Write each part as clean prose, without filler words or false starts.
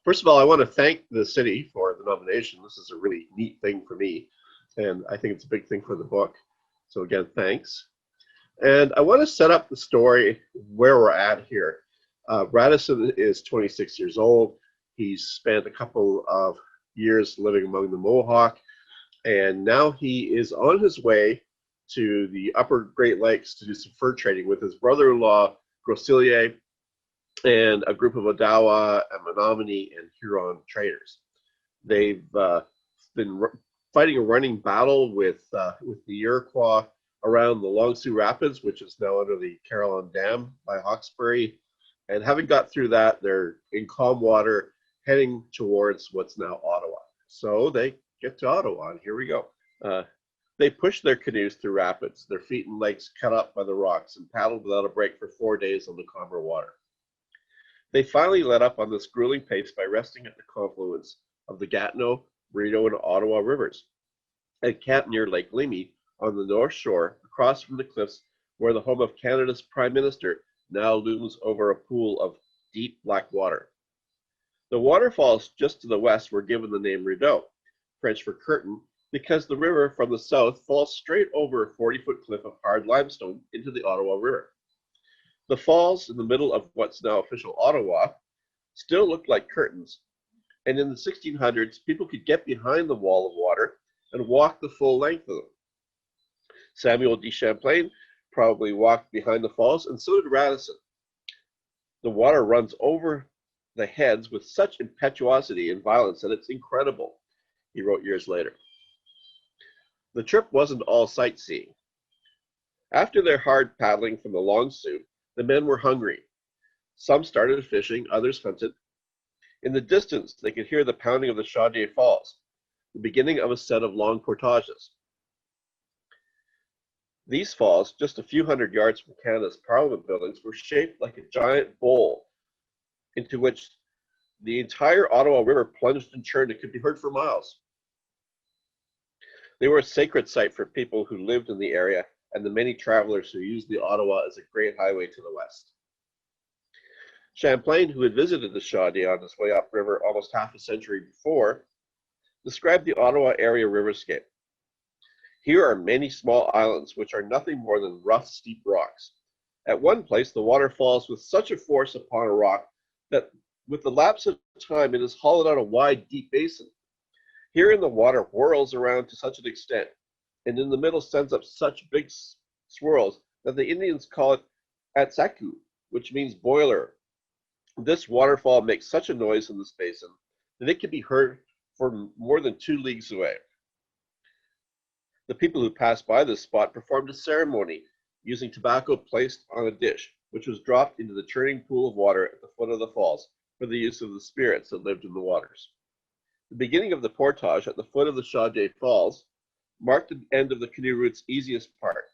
First of all, I want to thank the city for the nomination. This is a really neat thing for me, and I think it's a big thing for the book. So again, thanks. And I want to set up the story where we're at here. Radisson is 26 years old. He's spent a couple of years living among the Mohawk, and now he is on his way to the upper Great Lakes to do some fur trading with his brother-in-law, Groseillier, and a group of Ottawa and Menominee and Huron traders. They've been fighting a running battle with the Iroquois around the Long Sault Rapids, which is now under the Carillon Dam by Hawkesbury. And having got through that, they're in calm water, heading towards what's now Ottawa. So they get to Ottawa, and here we go. They pushed their canoes through rapids, their feet and legs cut up by the rocks, and paddled without a break for 4 days on the calmer water. They finally let up on this grueling pace by resting at the confluence of the Gatineau, Rideau, and Ottawa rivers at camp near Lake Leamy on the north shore, across from the cliffs where the home of Canada's Prime Minister now looms over a pool of deep black water. The waterfalls just to the west were given the name Rideau, French for curtain, because the river from the south falls straight over a 40-foot cliff of hard limestone into the Ottawa River. The falls in the middle of what's now official Ottawa still looked like curtains, and in the 1600s, people could get behind the wall of water and walk the full length of them. Samuel de Champlain probably walked behind the falls, and so did Radisson. The water runs over the heads with such impetuosity and violence that it's incredible, he wrote years later. The trip wasn't all sightseeing. After their hard paddling from the Long Sault, the men were hungry. Some started fishing, others hunted. In the distance, they could hear the pounding of the Chaudière Falls, the beginning of a set of long portages. These falls, just a few hundred yards from Canada's Parliament buildings, were shaped like a giant bowl into which the entire Ottawa River plunged and churned. It could be heard for miles. They were a sacred site for people who lived in the area and the many travelers who used the Ottawa as a great highway to the west. Champlain, who had visited the Chaudière on his way upriver almost half a century before, described the Ottawa area riverscape. Here are many small islands which are nothing more than rough, steep rocks. At one place, the water falls with such a force upon a rock that with the lapse of time, it has hollowed out a wide, deep basin. Herein the water whirls around to such an extent, and in the middle sends up such big swirls that the Indians call it atsaku, which means boiler. This waterfall makes such a noise in this basin that it can be heard for more than 2 leagues away. The people who passed by this spot performed a ceremony using tobacco placed on a dish, which was dropped into the churning pool of water at the foot of the falls for the use of the spirits that lived in the waters. The beginning of the portage at the foot of the Chaudière Falls marked the end of the canoe route's easiest part.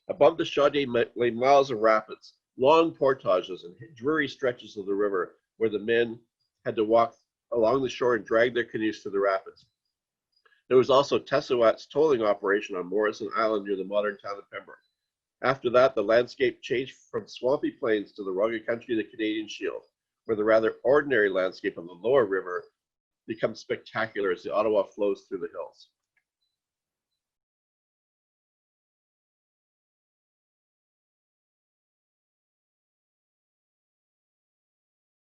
Above the Chaudière lay miles of rapids, long portages and dreary stretches of the river where the men had to walk along the shore and drag their canoes to the rapids. There was also Tessawat's tolling operation on Morrison Island near the modern town of Pembroke. After that, the landscape changed from swampy plains to the rugged country of the Canadian Shield, where the rather ordinary landscape of the lower river becomes spectacular as the Ottawa flows through the hills.